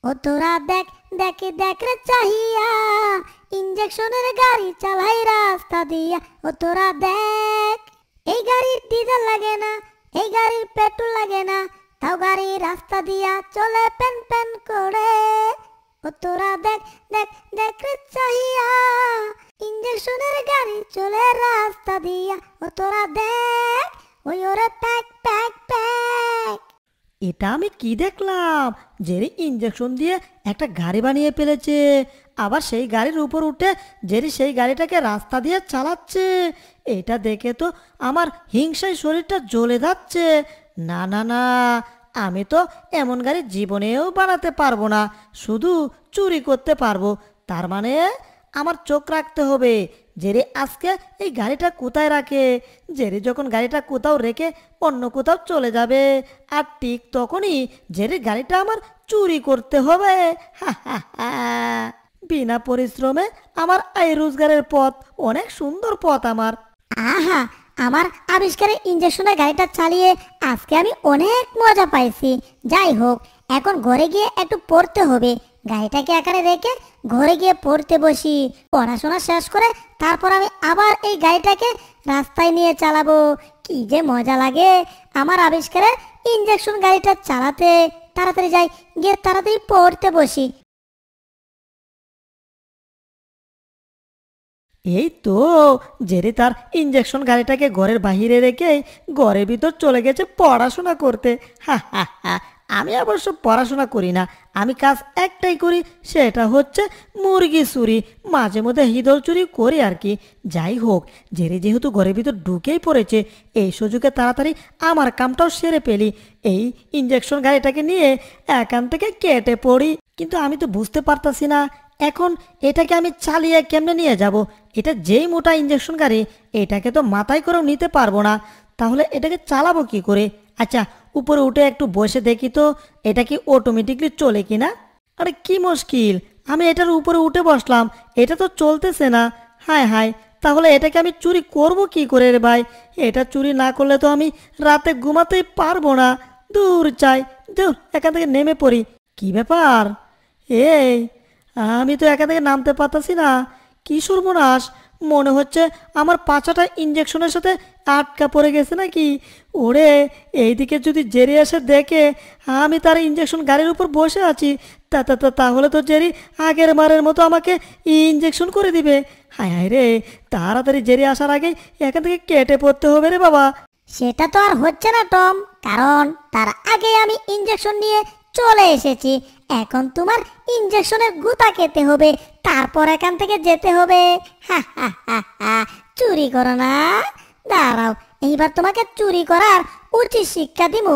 ও তোরা দেখ দেখ দেখ রে চাহিয়া, ইঞ্জেকশনের গাড়ি চালাই রাস্তা দিয়া। ও তোরা দেখ, এই গাড়ির ডিজেল লাগে না, এই গাড়ির পেট্রোল লাগে না, তাও গাড়ি রাস্তা দিয়া চলে পেন পেন করে। ও তোরা দেখ দেখ দেখ রে চাহিয়া, ইঞ্জেকশনের গাড়ি চলে রাস্তা দিয়া। ও তোরা দেখ, ওই ওরে প্যাক প্যাক প্যাক। এটা আমি কি দেখলাম, জেরি ইঞ্জেকশন দিয়ে একটা গাড়ি বানিয়ে ফেলেছে, আবার সেই গাড়ির উপর উঠে জেরি সেই গাড়িটাকে রাস্তা দিয়ে চালাচ্ছে। এটা দেখে তো আমার হিংসায় শরীরটা জ্বলে যাচ্ছে। না না না, আমি তো এমন গাড়ি জীবনেও বানাতে পারবো না, শুধু চুরি করতে পারবো। তার মানে আমার চোখ রাখতে হবে জেরি আজকে এই গাড়িটা কোথায় রাখে। জেরি যখন গাড়িটা কোথাও রেখে অন্য কোথাও চলে যাবে, আর ঠিক তখনই জেরির গাড়িটা আমার চুরি করতে হবে। হা হা হা। বিনা পরিশ্রমে আমার আয় রোজগারের পথ, অনেক সুন্দর পথ আমার। আহা, আমার আবিষ্কারের ইঞ্জেকশনের গাড়িটা চালিয়ে আজকে আমি অনেক মজা পাইছি। যাই হোক, এখন ঘরে গিয়ে একটু পড়তে হবে। গাড়িটাকে এখানে রেখে ঘরে গিয়ে পড়তে বসি। পড়াশোনা শেষ করে তারপর আমি আবার এই গাড়িটাকে রাস্তায় নিয়ে চালাবো। কি যে মজা লাগে আমার আবিষ্কারের ইঞ্জেকশন গাড়িটা চালাতে। তাড়াতাড়ি যাই, গিয়ে তাড়াতাড়ি পড়তে বসি। এই তো জেরি তার ইঞ্জেকশন গাড়িটাকে ঘরের বাহিরে রেখে ঘরের ভিতর চলে গেছে পড়াশোনা করতে। হা হা হা। আমি অবশ্য পড়াশোনা করি না, আমি কাজ একটাই করি, সেটা হচ্ছে মুরগি চুরি, মাঝে মধ্যে হিদল চুরি করি আর কি। যাই হোক, জেরি যেহেতু ঘরের ভিতর ঢুকেই পড়েছে, এই সুযোগে তাড়াতাড়ি আমার কামটাও সেরে ফেলি। এই ইঞ্জেকশন গাড়িটাকে নিয়ে এখান থেকে কেটে পড়ি। কিন্তু আমি তো বুঝতে পারতাছি না এখন এটাকে আমি চালিয়ে কেমনে নিয়ে যাব। এটা যেই মোটা ইঞ্জেকশন গাড়ি, এটাকে তো মাথায় করেও নিতে পারবো না। তাহলে এটাকে চালাবো কি করে? আচ্ছা, উপরে উঠে একটু বসে দেখি তো এটা কি অটোমেটিকলি চলে কিনা। আরে কি মুশকিল, আমি এটার উপরে উঠে বসলাম, এটা তো চলতেছে না। হায় হায়, তাহলে এটাকে আমি চুরি করব কি করে রে ভাই? এটা চুরি না করলে তো আমি রাতে ঘুমাতেই পারবো না। দূর চাই, দূর, এখান থেকে নেমে পড়ি। কি ব্যাপার? এই, আমি তো এখান থেকে নামতে পারতাছি না। কি সর্বনাশ, মনে হচ্ছে আমার পাছাটা ইঞ্জেকশনের সাথে আটকা পড়ে গেছে নাকি। ওরে, এইদিকে যদি জেরি এসে দেখে আমি তার ইঞ্জেকশন গাড়ির উপর বসে আছি, তাহলে তো জেরি আগের বারের মতো আমাকে ইঞ্জেকশন করে দিবে। হায় হায় রে, তাড়াতাড়ি জেরি আসার আগে এখান থেকে কেটে পড়তে হবে রে বাবা। সেটা তো আর হচ্ছে না টম, কারণ তার আগে আমি ইঞ্জেকশন নিয়ে চলে এসেছি। এখন তোমার ইঞ্জেকশনের গুতা খেতে হবে, তারপর এখান থেকে যেতে হবে। হা হা হা হা। চুরি করো না, দাঁড়াও, এইবার তোমাকে চুরি করার উচিত শিক্ষা দিমু।